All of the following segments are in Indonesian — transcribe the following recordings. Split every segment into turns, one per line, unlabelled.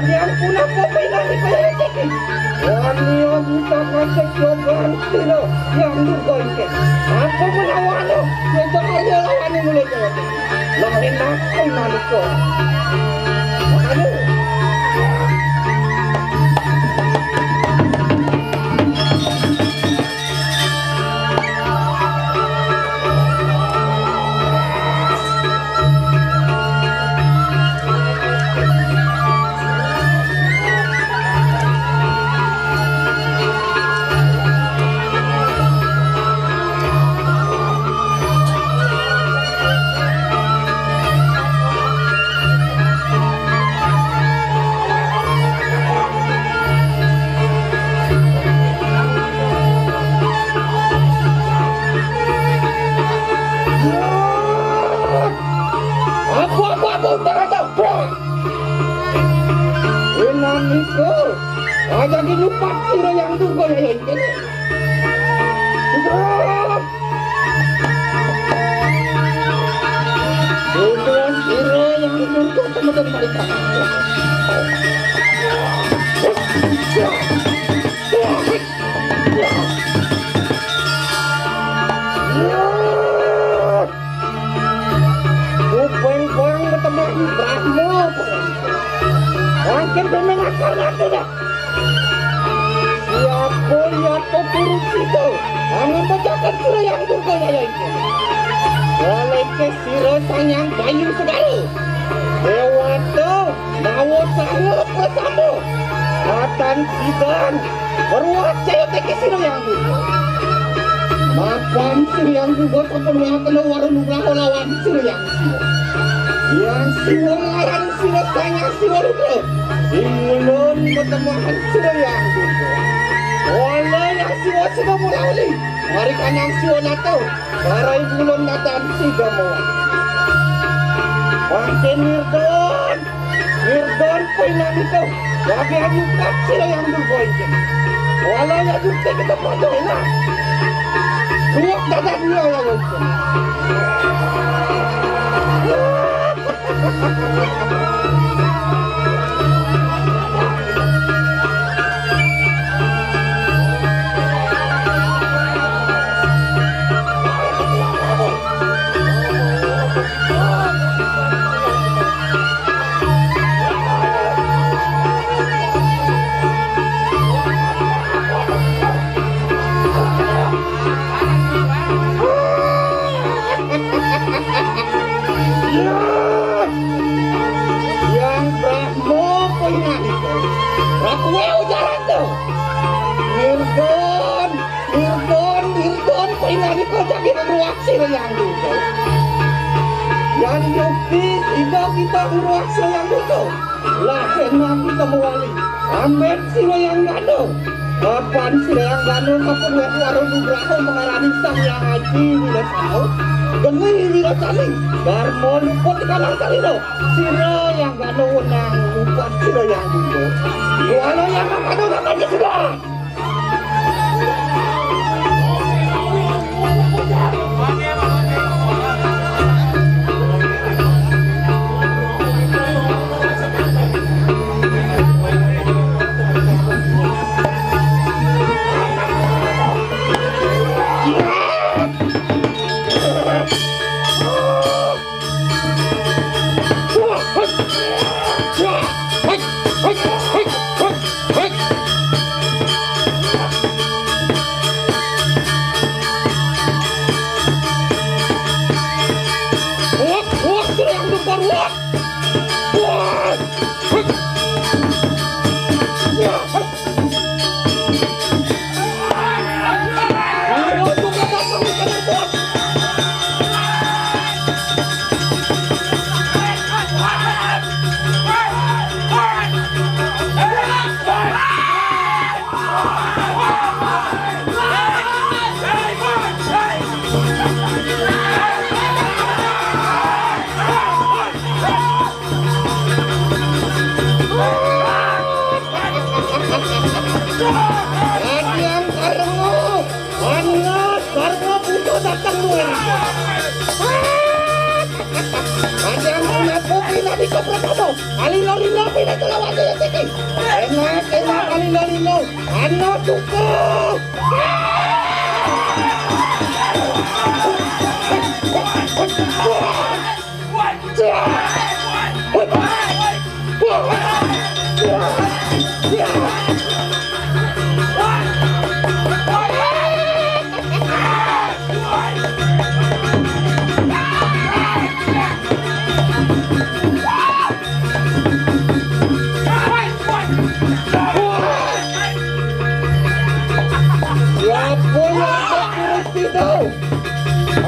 yang punah kopi nanti kaya ceki. Wanio bisa kasih coban silo yang Durga Oying. Aku menawano, sejak aja lawan ini mulai jawab. Lain aku naliko. Aduh. Aja ginupat siro yang Durga Oying ini. Siro yang Durga teman-teman mereka. Upeng-upeng bertemu Brahmo. Makin bermenakar nanti dah. Siapa lihat turut itu? Angin bacakan siro yang Durga Oying. Oleh ke siro sanyang bayu segala. Dewata nawa sanggup bersama. Atan sidang beruat jaya ke siro yang Durga. Mapan siro yang Durga terpenuhi kena warung lawan siro yang siro. Yang siro ngaran siro sanyang siro Durga. Ingin bertemuan siro yang Durga. Wala yang siwa sudah mulai. Mari kanang siwa nato. Sarai bulon natan siga mo. Makin Nirdon. Nirdon painan ito. Lagi ayukat sila yang Durga Oying. Wala yang dukte kita padoy na. Ruwak dadan niya yang Oying. Yang Durga. Yang yukti tidak kita uruak yang Durga. Lahir kita mewali. Amet sila yang gano. Kapan sila yang gano kapun warung nugraho mengarani sang yang haji bila tahu. Geni bila saling. Darmo luput kalang salino. Sila yang gano wenang luput sila yang Durga. Walau yang gano namanya sudah. Ada yang mengaku pina di kopratamu. Alilo-lilo pina kelawat ya sini. Enak alilo-lilo. Ano cukup.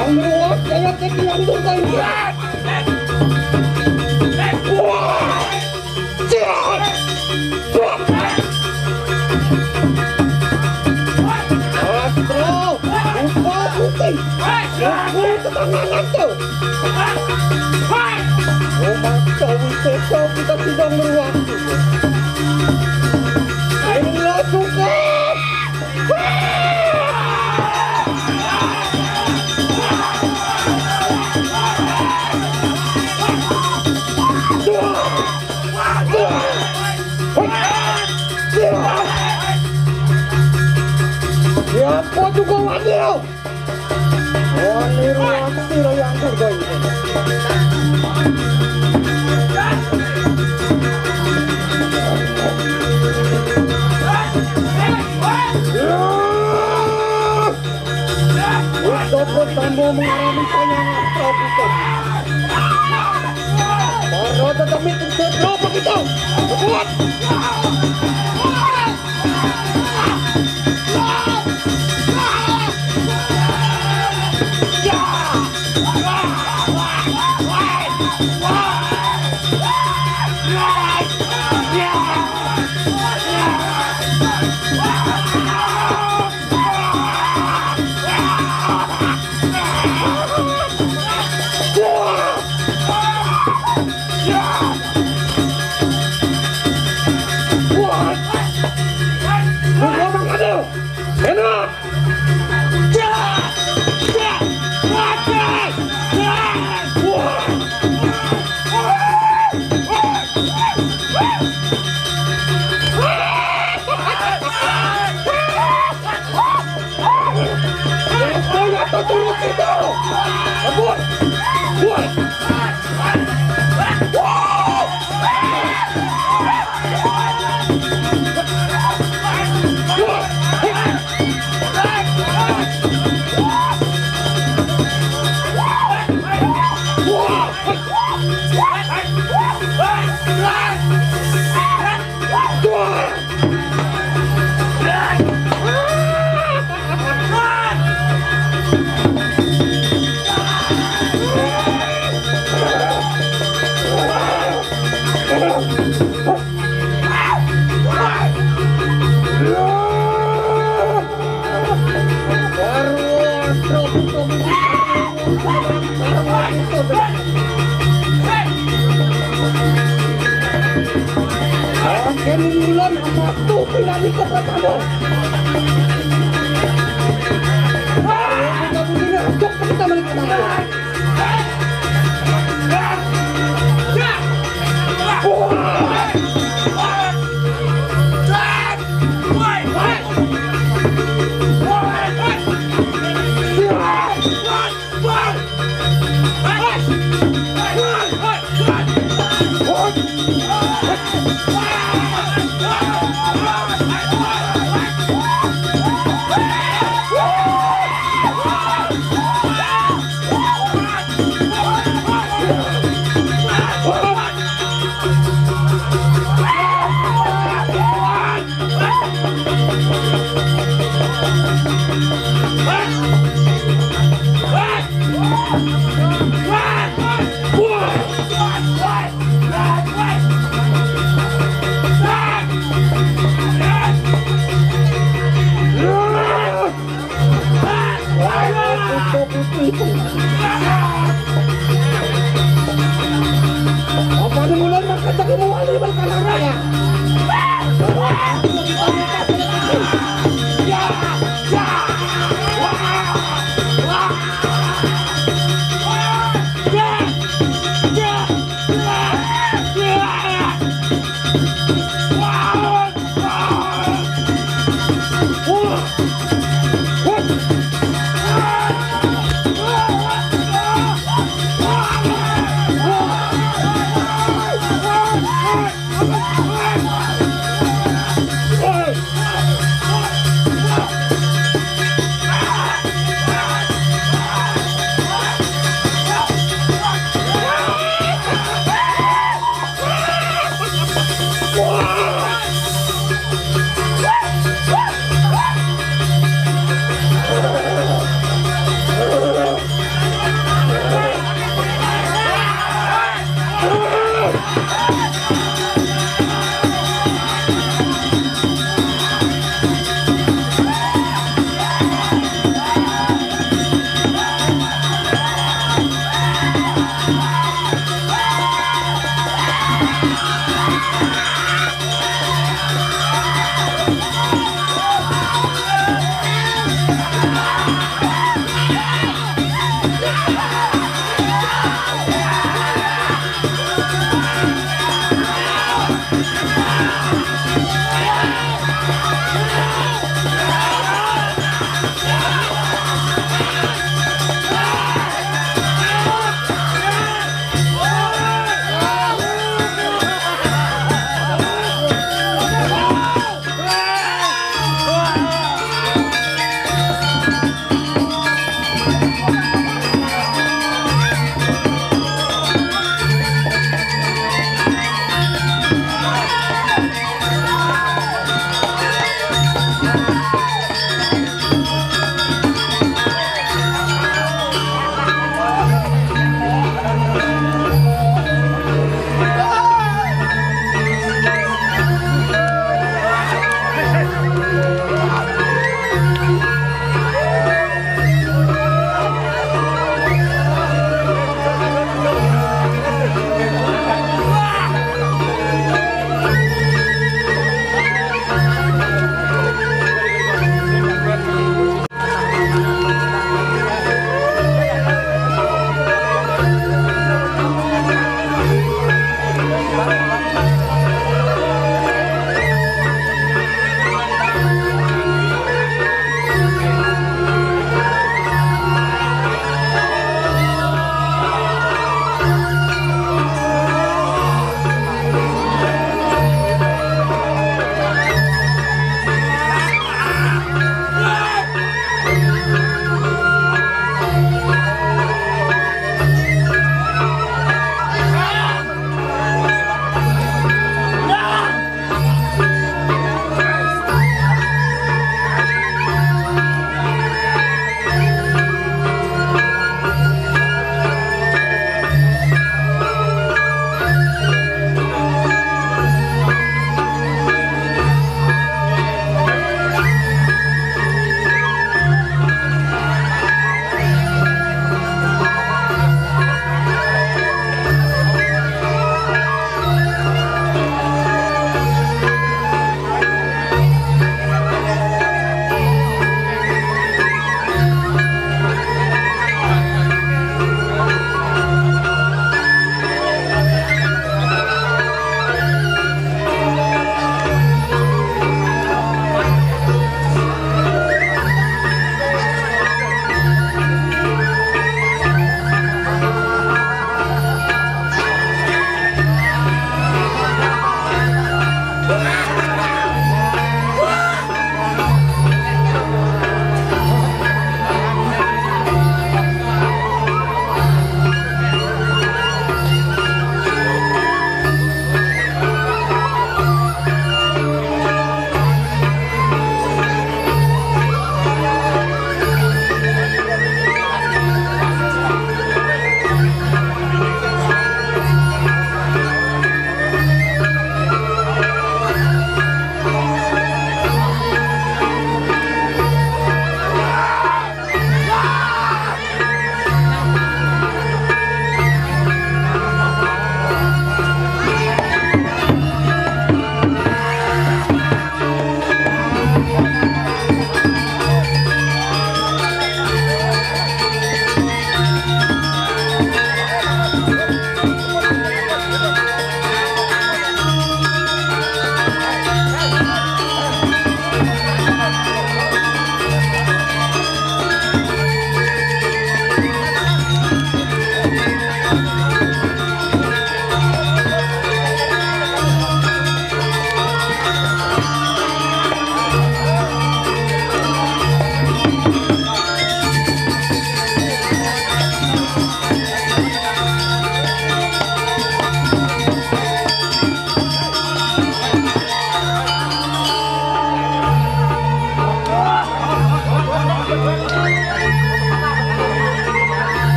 Ang ruwag kaya Kesian Gianyar. Astro, lupa putih. Lupa ketenangan tuh. Rumah cawi sesok kita sedang meruang. Inilah cukup. Siapa juga wadil? Waniru siro yang terbaik. Untuk bertambah mengalami kesayangan tropikal. Para tetapi tersetrop begitu. Buat. Bulan amat tuh pindah di kopratamu. Kita begini acok kita balik ke mana? Apa nih mulai makan tak mau alih balik raya.